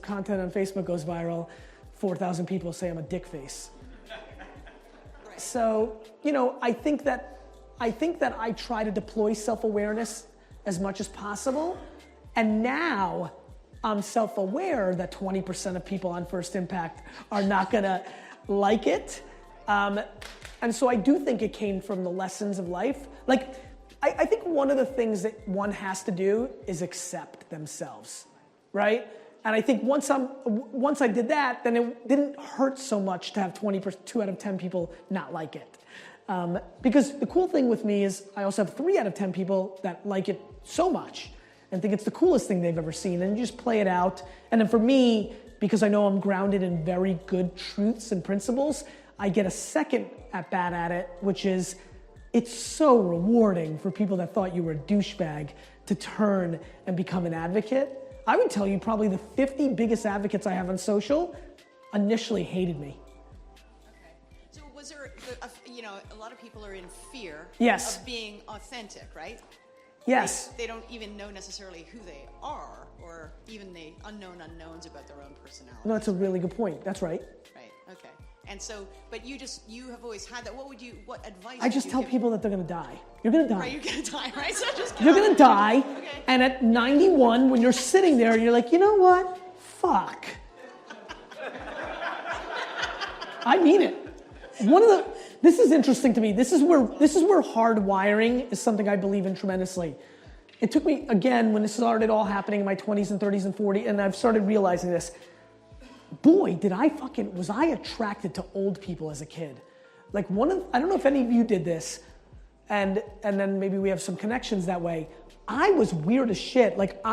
Content on Facebook goes viral, 4,000 people say I'm a dick face. Right. So, I think that I try to deploy self-awareness as much as possible. And now I'm self-aware that 20% of people on First Impact are not gonna like it. And so I do think it came from the lessons of life. Like, I think one of the things that one has to do is accept themselves, right? And I think once I did that, then it didn't hurt so much to have 2 out of 10 people not like it. Because the cool thing with me is I also have 3 out of 10 people that like it so much and think it's the coolest thing they've ever seen, and you just play it out. And then for me, because I know I'm grounded in very good truths and principles, I get a second at bat at it, which is it's so rewarding for people that thought you were a douchebag to turn and become an advocate. I would tell you probably the 50 biggest advocates I have on social initially hated me. Okay. So was there, a lot of people are in fear Yes. of being authentic, right? Yes. They don't even know necessarily who they are, or even the unknown unknowns about their own personality. No, that's a really good point. That's right. Right, okay. And so, but you have always had that. What advice I just tell people that they're gonna die. You're gonna die. Right, you're gonna die, right? So just You're gonna die, okay. And at 91, when you're sitting there, you're like, you know what? Fuck. I mean it. This is interesting to me. This is where hard wiring is something I believe in tremendously. It took me, again, when this started all happening in my 20s and 30s and 40s, and I've started realizing this. Boy, was I attracted to old people as a kid. Like I don't know if any of you did this, and then maybe we have some connections that way. I was weird as shit. Like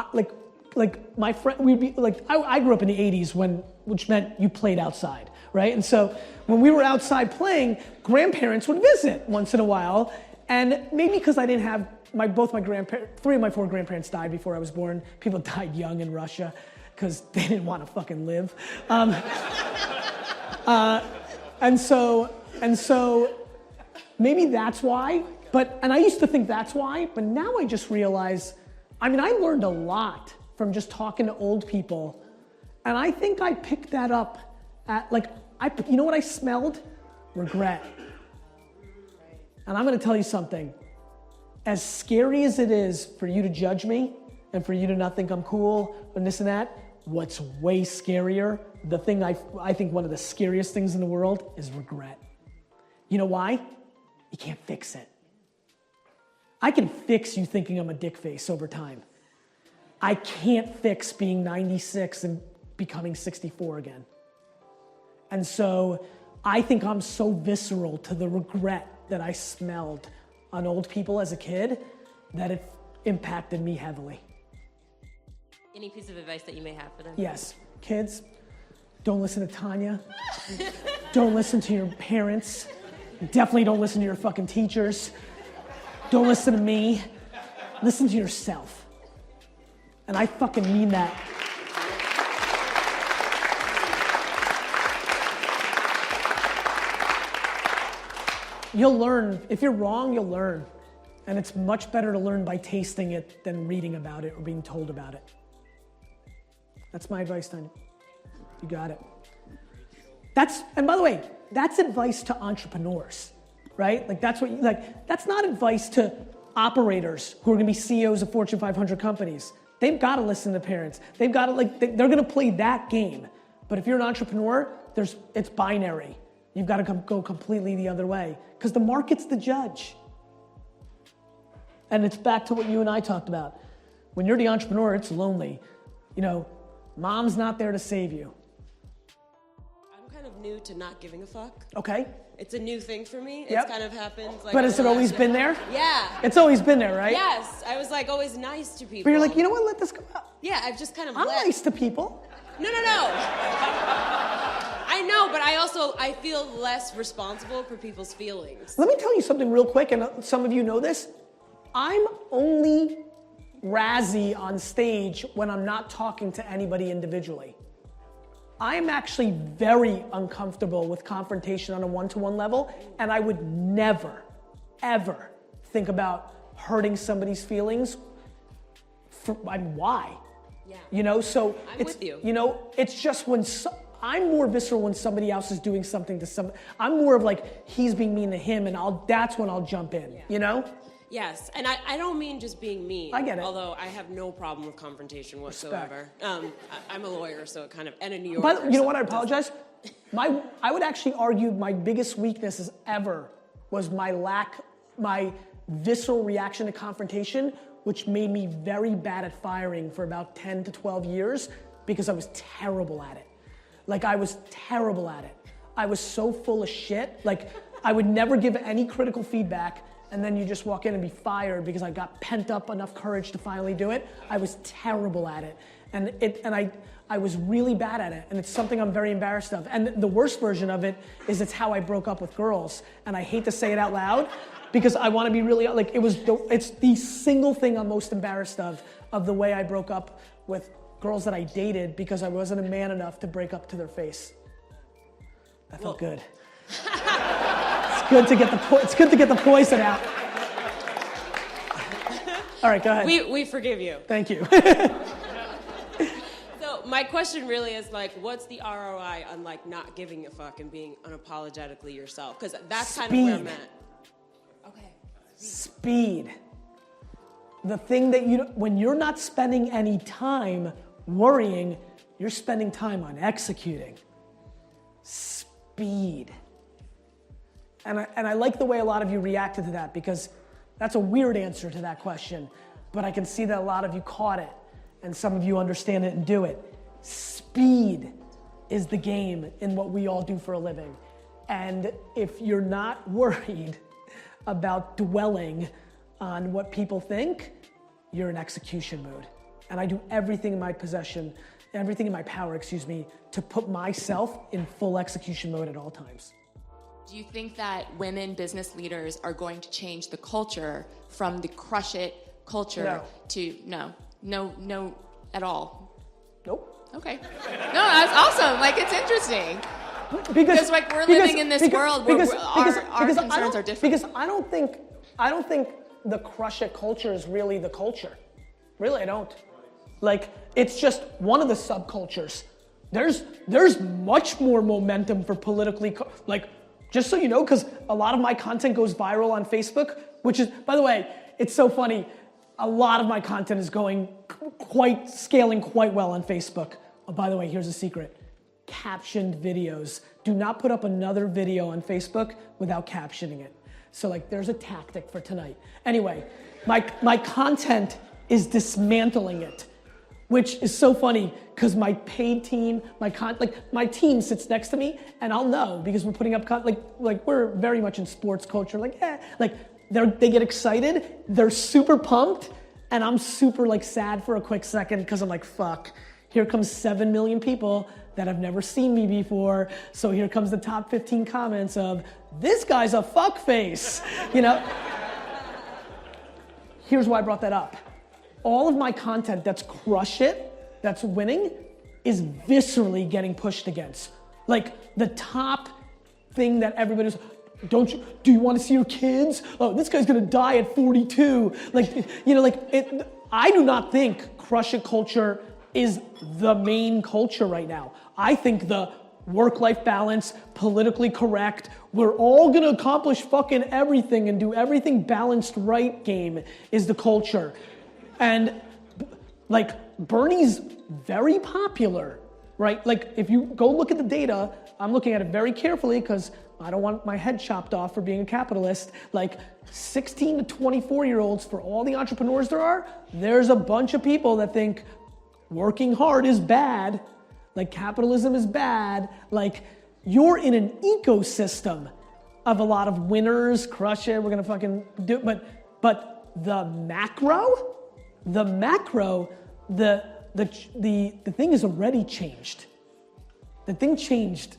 my friend, we'd be like, I grew up in the 80s which meant you played outside, right? And so when we were outside playing, grandparents would visit once in a while, and maybe because I didn't have 3 of my 4 grandparents died before I was born. People died young in Russia because they didn't want to fucking live. And so maybe that's why, and I used to think that's why, but now I just realize, I learned a lot from just talking to old people, and I think I picked that up at, you know what I smelled? Regret. And I'm gonna tell you something. As scary as it is for you to judge me and for you to not think I'm cool and this and that, what's way scarier, the thing I think one of the scariest things in the world is regret. You know why? You can't fix it. I can fix you thinking I'm a dick face over time. I can't fix being 96 and becoming 64 again. And so I think I'm so visceral to the regret that I smelled on old people as a kid that it impacted me heavily. Any piece of advice that you may have for them? Yes. Kids, don't listen to Tanya. Don't listen to your parents. Definitely don't listen to your fucking teachers. Don't listen to me. Listen to yourself. And I fucking mean that. You'll learn. If you're wrong, you'll learn. And it's much better to learn by tasting it than reading about it or being told about it. That's my advice, Tanya. You got it. And by the way, that's advice to entrepreneurs, right? That's not advice to operators who are gonna be CEOs of Fortune 500 companies. They've gotta listen to parents. They've gotta, they're gonna play that game. But if you're an entrepreneur, it's binary. You've gotta go completely the other way because the market's the judge. And it's back to what you and I talked about. When you're the entrepreneur, it's lonely. Mom's not there to save you. I'm kind of new to not giving a fuck. Okay. It's a new thing for me. Yep. It's kind of happened. But has it always been there? Yeah. It's always been there, right? Yes. I was always nice to people. But you're like, you know what, let this go out. Yeah, I've just kind of I'm nice to people. No. I know, but I feel less responsible for people's feelings. Let me tell you something real quick, and some of you know this. I'm only razzy on stage when I'm not talking to anybody individually. I'm actually very uncomfortable with confrontation on a one-to-one level, and I would never, ever think about hurting somebody's feelings. Why? Yeah. You know, so I'm it's, with you. you know, it's just when I'm more visceral when somebody else is doing something to I'm more of like, he's being mean to him and that's when I'll jump in, you know? Yes, and I don't mean just being mean. I get it. Although I have no problem with confrontation whatsoever. I'm a lawyer, so it kind of, and a New Yorker. But you know what? I apologize. I would actually argue my biggest weaknesses ever was my visceral reaction to confrontation, which made me very bad at firing for about 10 to 12 years because I was terrible at it. Like, I was terrible at it. I was so full of shit. Like, I would never give any critical feedback, and then you just walk in and be fired because I got pent up enough courage to finally do it. I was terrible at it. And I was really bad at it, and it's something I'm very embarrassed of. And the worst version of it is it's how I broke up with girls. And I hate to say it out loud because I want to be really, like, it's the single thing I'm most embarrassed of the way I broke up with girls that I dated because I wasn't a man enough to break up to their face. That felt good. It's good to get the poison out. All right, go ahead. We forgive you. Thank you. So my question really is, like, what's the ROI on, like, not giving a fuck and being unapologetically yourself? Because that's kind of where I'm at. Okay. Speed. The thing that when you're not spending any time worrying, you're spending time on executing. Speed. And I like the way a lot of you reacted to that because that's a weird answer to that question, but I can see that a lot of you caught it and some of you understand it and do it. Speed is the game in what we all do for a living. And if you're not worried about dwelling on what people think, you're in execution mode. And I do everything in my power, to put myself in full execution mode at all times. Do you think that women business leaders are going to change the culture from the crush it culture to no at all? Nope. Okay. No, that's awesome. Like, it's interesting. Because like we're living in this world where our concerns are different. Because I don't think the crush it culture is really the culture. Really, I don't. Like, it's just one of the subcultures. There's much more momentum for politically, like, just so you know, because a lot of my content goes viral on Facebook, which is, by the way, it's so funny. A lot of my content is scaling quite well on Facebook. Oh, by the way, here's a secret. Captioned videos. Do not put up another video on Facebook without captioning it. So, like, there's a tactic for tonight. Anyway, my content is dismantling it, which is so funny because my paid team, my team sits next to me and I'll know because we're putting up like we're very much in sports culture. They get excited, they're super pumped, and I'm super like sad for a quick second because I'm like, fuck, here comes 7 million people that have never seen me before. So here comes the top 15 comments of, this guy's a fuckface, you know? Here's why I brought that up. All of my content that's crush it, that's winning, is viscerally getting pushed against. Like, the top thing that everybody's, do you want to see your kids? Oh, this guy's gonna die at 42. I do not think crush it culture is the main culture right now. I think the work-life balance, politically correct, we're all gonna accomplish fucking everything and do everything balanced right game is the culture. And like, Bernie's very popular, right? Like, if you go look at the data, I'm looking at it very carefully because I don't want my head chopped off for being a capitalist. Like, 16 to 24-year-olds, for all the entrepreneurs there's a bunch of people that think working hard is bad, like capitalism is bad. Like, you're in an ecosystem of a lot of winners, crush it, we're gonna fucking do it. But the macro, the thing is already changed. The thing's changed.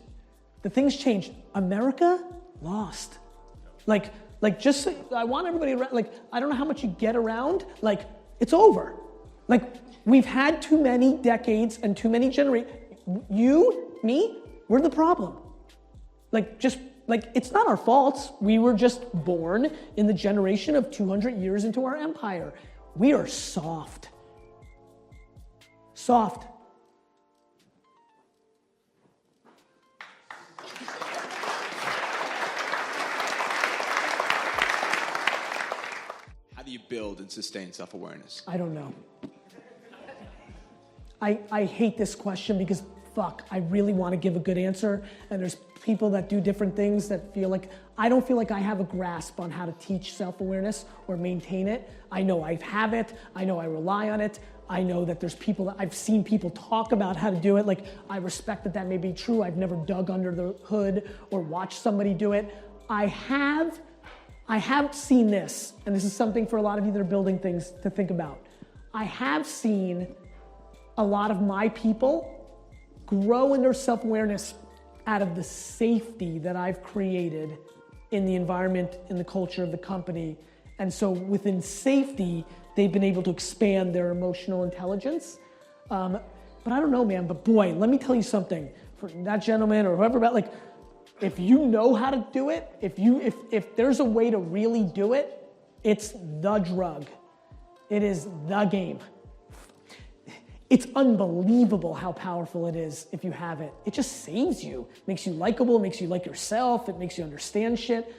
America lost. Like just so, I want everybody around, like, I don't know how much you get around, like, it's over. Like, we've had too many decades and too many generations. You, me, we're the problem. It's not our faults. We were just born in the generation of 200 years into our empire. We are soft. Soft. How do you build and sustain self-awareness? I don't know. I hate this question because, fuck, I really want to give a good answer, and there's people that do different things that feel like, I don't feel like I have a grasp on how to teach self-awareness or maintain it. I know I have it, I know I rely on it, I know that there's people that I've seen people talk about how to do it. Like, I respect that that may be true. I've never dug under the hood or watched somebody do it. I have seen this, and this is something for a lot of you that are building things to think about. I have seen a lot of my people grow in their self-awareness out of the safety that I've created in the environment, in the culture of the company. And so within safety, they've been able to expand their emotional intelligence. But I don't know, man, but boy, let me tell you something. For that gentleman or whoever, about like, if you know how to do it, if there's a way to really do it, it's the drug. It is the game. It's unbelievable how powerful it is if you have it. It just saves you. Makes you likable, makes you like yourself, it makes you understand shit.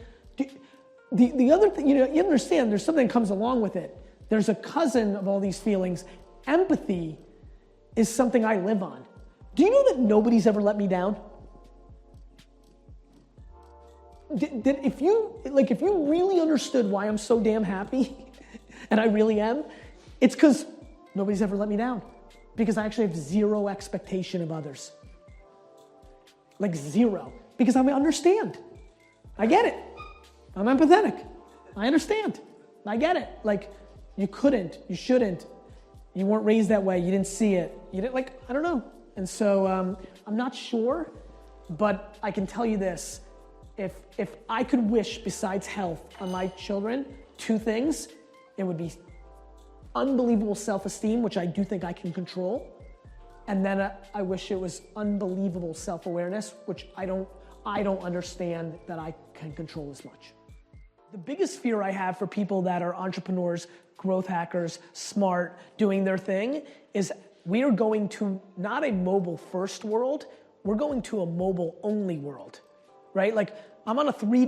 The other thing, you understand there's something that comes along with it. There's a cousin of all these feelings. Empathy is something I live on. Do you know that nobody's ever let me down? If you really understood why I'm so damn happy, and I really am, it's because nobody's ever let me down. Because I actually have zero expectation of others. Like zero. Because I understand. I get it. I'm empathetic. I understand. I get it. Like, you couldn't, you shouldn't, you weren't raised that way, you didn't see it. You didn't, like, I don't know. And so I'm not sure, but I can tell you this. If I could wish besides health on my children, two things, it would be unbelievable self-esteem, which I do think I can control. And then I wish it was unbelievable self-awareness, which I don't understand that I can control as much. The biggest fear I have for people that are entrepreneurs, growth hackers, smart, doing their thing, is we are going to not a mobile first world, we're going to a mobile only world, right? Like, I'm on a 3